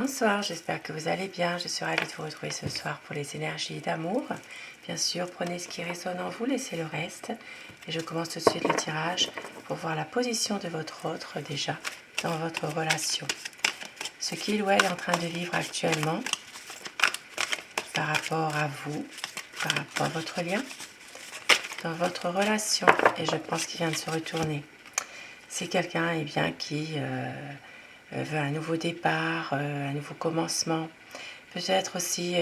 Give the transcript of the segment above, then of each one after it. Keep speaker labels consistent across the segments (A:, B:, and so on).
A: Bonsoir, j'espère que vous allez bien. Je suis ravie de vous retrouver ce soir pour les énergies d'amour. Bien sûr, prenez ce qui résonne en vous, laissez le reste. Et je commence tout de suite le tirage pour voir la position de votre autre déjà dans votre relation. Ce qu'il ou elle est en train de vivre actuellement par rapport à vous, par rapport à votre lien, dans votre relation. Et je pense qu'il vient de se retourner. C'est quelqu'un qui veut un nouveau départ, un nouveau commencement. Peut-être aussi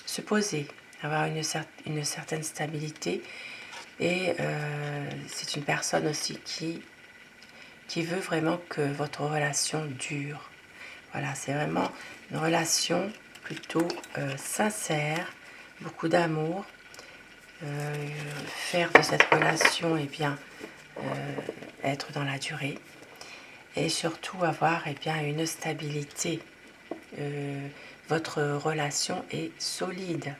A: se poser, avoir une certaine stabilité. Et c'est une personne aussi qui veut vraiment que votre relation dure. Voilà, c'est vraiment une relation plutôt sincère, beaucoup d'amour. Faire de cette relation, être dans la durée. Et surtout avoir une stabilité. Votre relation est solide.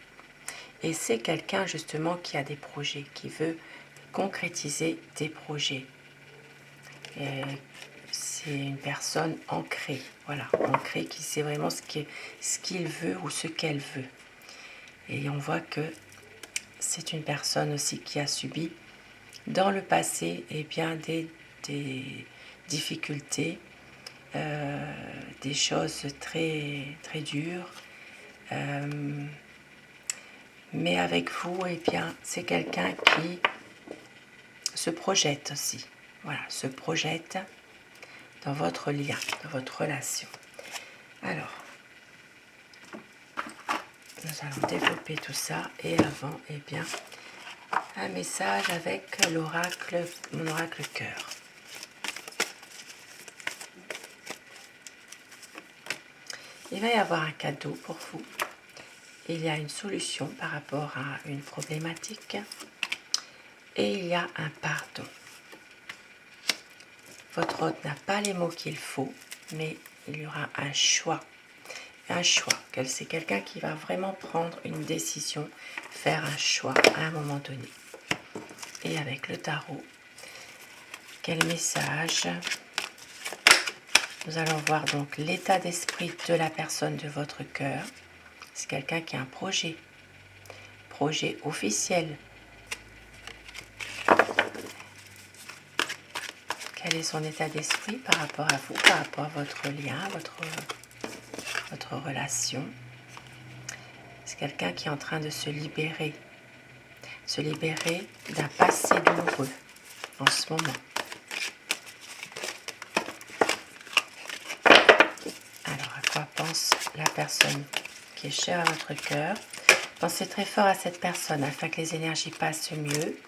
A: Et c'est quelqu'un justement qui a des projets, qui veut concrétiser des projets. C'est une personne ancrée, voilà, ancrée, qui sait vraiment ce qu'il veut ou ce qu'elle veut. Et on voit que c'est une personne aussi qui a subi dans le passé des difficultés, des choses très, très dures. Mais avec vous, c'est quelqu'un qui se projette aussi. Voilà, se projette dans votre lien, dans votre relation. Alors, nous allons développer tout ça. Et avant, un message avec l'oracle, mon oracle cœur. Il va y avoir un cadeau pour vous. Il y a une solution par rapport à une problématique. Et il y a un pardon. Votre hôte n'a pas les mots qu'il faut, mais il y aura un choix. Un choix. C'est quelqu'un qui va vraiment prendre une décision, faire un choix à un moment donné. Et avec le tarot, quel message? Nous allons voir donc l'état d'esprit de la personne de votre cœur. C'est quelqu'un qui a un projet officiel. Quel est son état d'esprit par rapport à vous, par rapport à votre lien, votre relation? C'est quelqu'un qui est en train de se libérer d'un passé douloureux en ce moment. Alors, à quoi pense la personne qui est chère à votre cœur? Pensez très fort à cette personne afin que les énergies passent mieux.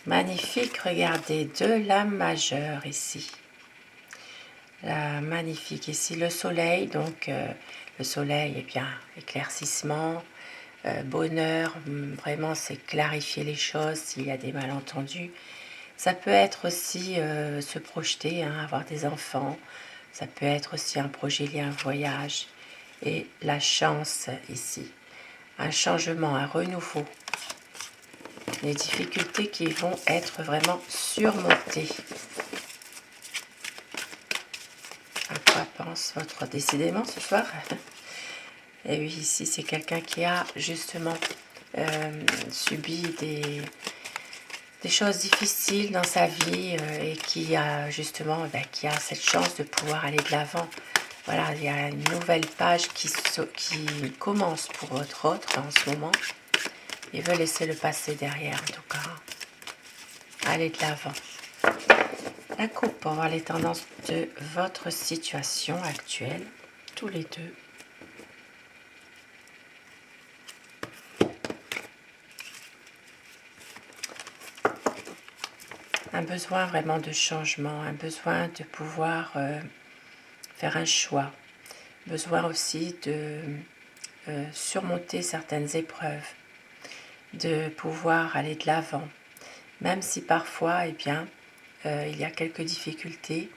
A: Magnifique, regardez, de la majeure ici. La magnifique ici, le soleil, donc le soleil, éclaircissement, bonheur, vraiment c'est clarifier les choses s'il y a des malentendus. Ça peut être aussi se projeter, avoir des enfants, ça peut être aussi un projet lié à un voyage. Et la chance ici, un changement, un renouveau. Les difficultés qui vont être vraiment surmontées. À quoi pense votre décidément ce soir? Et oui, ici c'est quelqu'un qui a justement subi des choses difficiles dans sa vie et qui a justement qui a cette chance de pouvoir aller de l'avant. Voilà, il y a une nouvelle page qui commence pour votre autre en ce moment. Il veut laisser le passé derrière, en tout cas. Aller de l'avant. La coupe pour voir les tendances de votre situation actuelle, tous les deux. Un besoin vraiment de changement, un besoin de pouvoir faire un choix. Besoin aussi de surmonter certaines épreuves, de pouvoir aller de l'avant. Même si parfois, il y a quelques difficultés,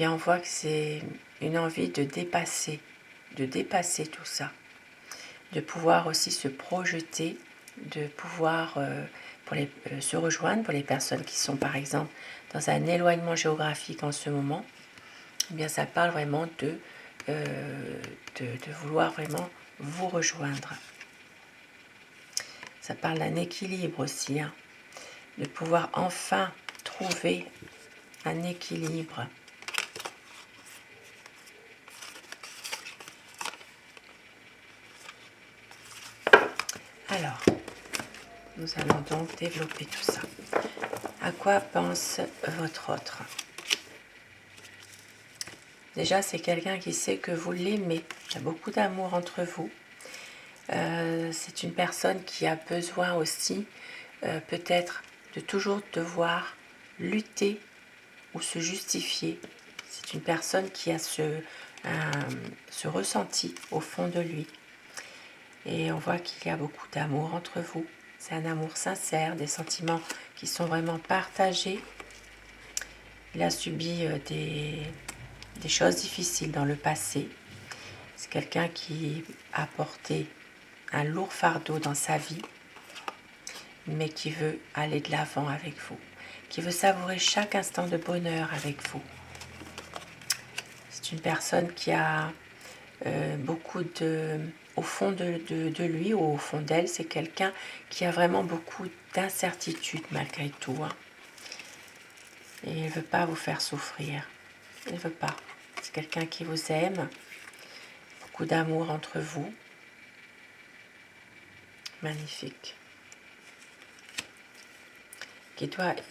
A: on voit que c'est une envie de dépasser tout ça. De pouvoir aussi se projeter, de pouvoir se rejoindre pour les personnes qui sont par exemple dans un éloignement géographique en ce moment. Ça parle vraiment de de vouloir vraiment vous rejoindre. Ça parle d'un équilibre aussi, hein, de pouvoir enfin trouver un équilibre. Alors, nous allons donc développer tout ça. À quoi pense votre autre? Déjà, c'est quelqu'un qui sait que vous l'aimez. Il y a beaucoup d'amour entre vous. C'est une personne qui a besoin aussi, peut-être, de toujours devoir lutter ou se justifier. C'est une personne qui a ce ressenti au fond de lui. Et on voit qu'il y a beaucoup d'amour entre vous. C'est un amour sincère, des sentiments qui sont vraiment partagés. Il a subi des choses difficiles dans le passé. C'est quelqu'un qui a porté un lourd fardeau dans sa vie, mais qui veut aller de l'avant avec vous, qui veut savourer chaque instant de bonheur avec vous. C'est une personne qui a beaucoup au fond de lui ou au fond d'elle, c'est quelqu'un qui a vraiment beaucoup d'incertitudes malgré tout. Hein. Et il ne veut pas vous faire souffrir. Il ne veut pas. C'est quelqu'un qui vous aime, beaucoup d'amour entre vous. Magnifique.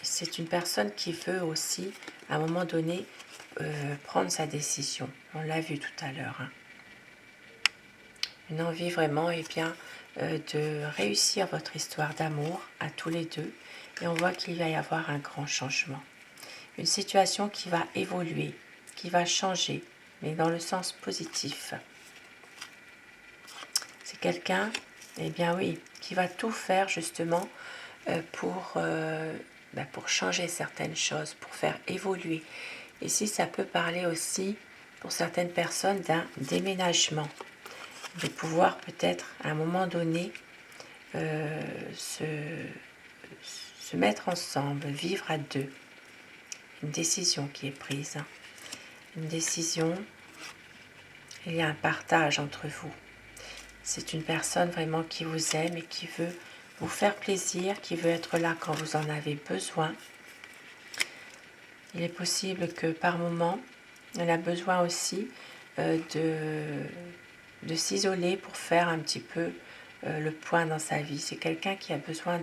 A: C'est une personne qui veut aussi, à un moment donné, prendre sa décision. On l'a vu tout à l'heure. Hein. Une envie vraiment de réussir votre histoire d'amour à tous les deux. Et on voit qu'il va y avoir un grand changement. Une situation qui va évoluer, qui va changer, mais dans le sens positif. C'est quelqu'un, eh bien oui, qui va tout faire justement pour changer certaines choses, pour faire évoluer. Ici, ça peut parler aussi, pour certaines personnes, d'un déménagement, de pouvoir peut-être, à un moment donné, se mettre ensemble, vivre à deux. Une décision qui est prise. Hein. Une décision, il y a un partage entre vous. C'est une personne vraiment qui vous aime et qui veut vous faire plaisir, qui veut être là quand vous en avez besoin. Il est possible que par moment, elle a besoin aussi de s'isoler pour faire un petit peu le point dans sa vie. C'est quelqu'un qui a besoin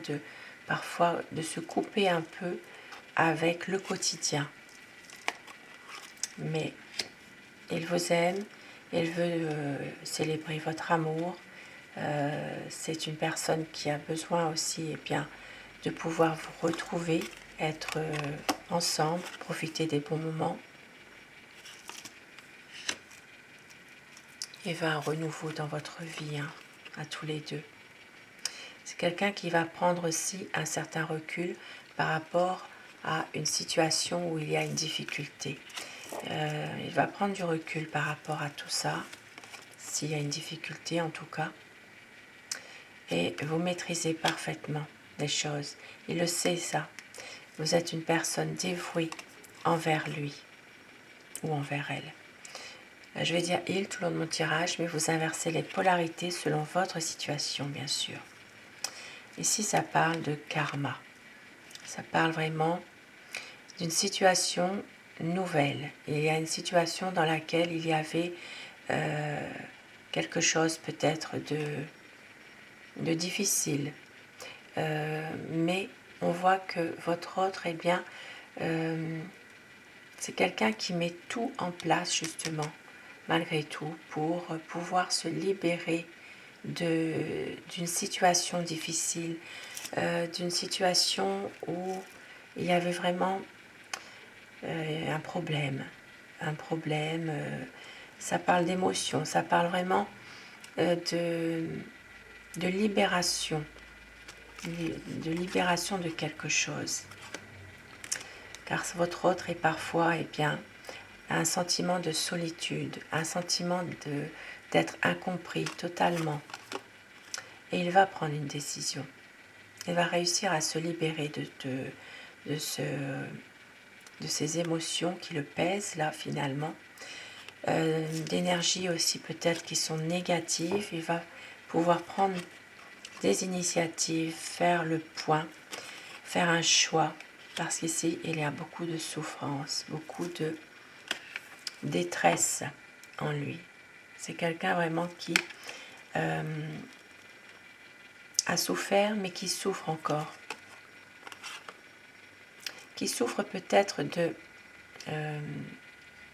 A: parfois de se couper un peu avec le quotidien. Mais il vous aime, il veut célébrer votre amour. C'est une personne qui a besoin aussi de pouvoir vous retrouver, être ensemble, profiter des bons moments. Il va un renouveau dans votre vie, hein, à tous les deux. C'est quelqu'un qui va prendre aussi un certain recul par rapport à une situation où il y a une difficulté. Il va prendre du recul par rapport à tout ça, s'il y a une difficulté en tout cas. Et vous maîtrisez parfaitement les choses. Il le sait ça. Vous êtes une personne dévouée envers lui ou envers elle. Je vais dire il tout le long de mon tirage, mais vous inversez les polarités selon votre situation, bien sûr. Ici, ça parle de karma. Ça parle vraiment d'une situation nouvelle. Il y a une situation dans laquelle il y avait quelque chose peut-être de difficile. Mais on voit que votre autre, c'est quelqu'un qui met tout en place justement, malgré tout, pour pouvoir se libérer d'une situation difficile, d'une situation où il y avait vraiment un problème. Ça parle d'émotion, ça parle vraiment de libération, de quelque chose. Car votre autre est parfois un sentiment de solitude, un sentiment d'être incompris totalement. Et il va prendre une décision. Il va réussir à se libérer de ces émotions qui le pèsent là finalement. d'énergies aussi peut-être qui sont négatives. Il va pouvoir prendre des initiatives, faire le point, faire un choix, parce qu'ici il y a beaucoup de souffrance, beaucoup de détresse en lui. C'est quelqu'un vraiment qui a souffert, mais qui souffre encore. Qui souffre peut-être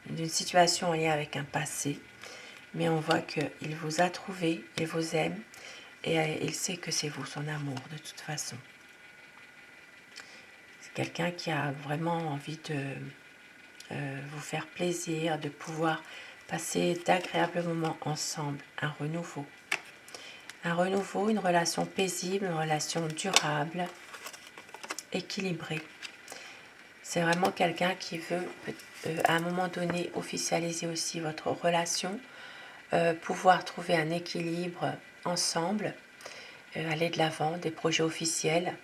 A: d'une situation en lien avec un passé, mais on voit qu'il vous a trouvé, il vous aime, et il sait que c'est vous, son amour, de toute façon. C'est quelqu'un qui a vraiment envie de vous faire plaisir, de pouvoir passer d'agréables moments ensemble, un renouveau. Un renouveau, une relation paisible, une relation durable, équilibrée. C'est vraiment quelqu'un qui veut, à un moment donné, officialiser aussi votre relation, pouvoir trouver un équilibre ensemble, aller de l'avant, des projets officiels.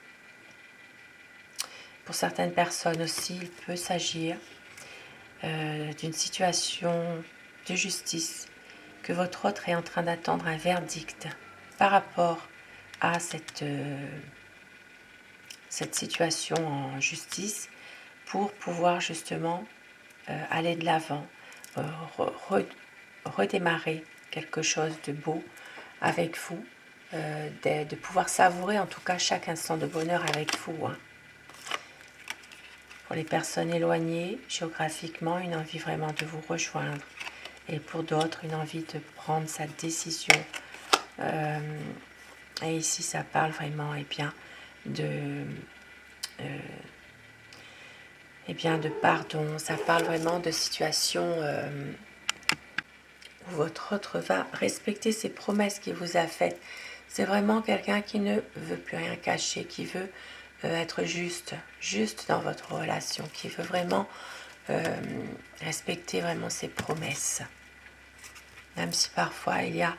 A: Pour certaines personnes aussi, il peut s'agir d'une situation de justice, que votre autre est en train d'attendre un verdict par rapport à cette situation en justice, pour pouvoir justement aller de l'avant, redémarrer quelque chose de beau avec vous, de pouvoir savourer en tout cas chaque instant de bonheur avec vous. Pour les personnes éloignées géographiquement, une envie vraiment de vous rejoindre, et pour d'autres, une envie de prendre sa décision. Et ici, ça parle vraiment de pardon, ça parle vraiment de situation où votre autre va respecter ses promesses qu'il vous a faites. C'est vraiment quelqu'un qui ne veut plus rien cacher, qui veut être juste dans votre relation, qui veut vraiment respecter vraiment ses promesses. Même si parfois il y a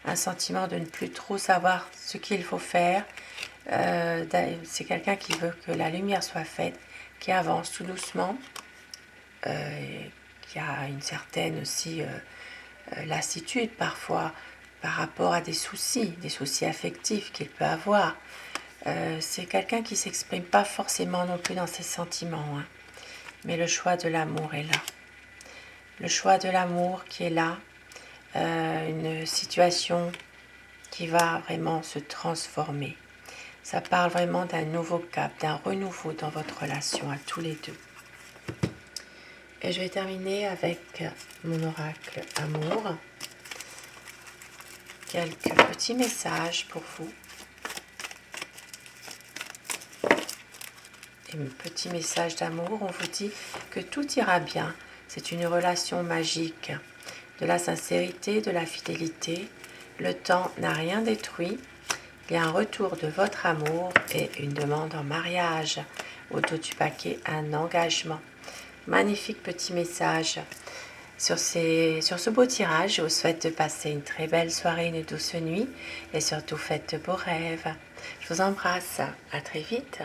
A: un sentiment de ne plus trop savoir ce qu'il faut faire, c'est quelqu'un qui veut que la lumière soit faite, qui avance tout doucement, qui a une certaine aussi lassitude parfois par rapport à des soucis affectifs qu'il peut avoir. C'est quelqu'un qui ne s'exprime pas forcément non plus dans ses sentiments, mais le choix de l'amour est là. Le choix de l'amour qui est là, une situation qui va vraiment se transformer. Ça parle vraiment d'un nouveau cap, d'un renouveau dans votre relation à tous les deux. Et je vais terminer avec mon oracle amour. Quelques petits messages pour vous. Et mon petit message d'amour, on vous dit que tout ira bien. C'est une relation magique. De la sincérité, de la fidélité. Le temps n'a rien détruit. Il y a un retour de votre amour et une demande en mariage. Au dos du paquet, un engagement. Magnifique petit message. Sur ce beau tirage, je vous souhaite de passer une très belle soirée, une douce nuit et surtout faites de beaux rêves. Je vous embrasse. À très vite.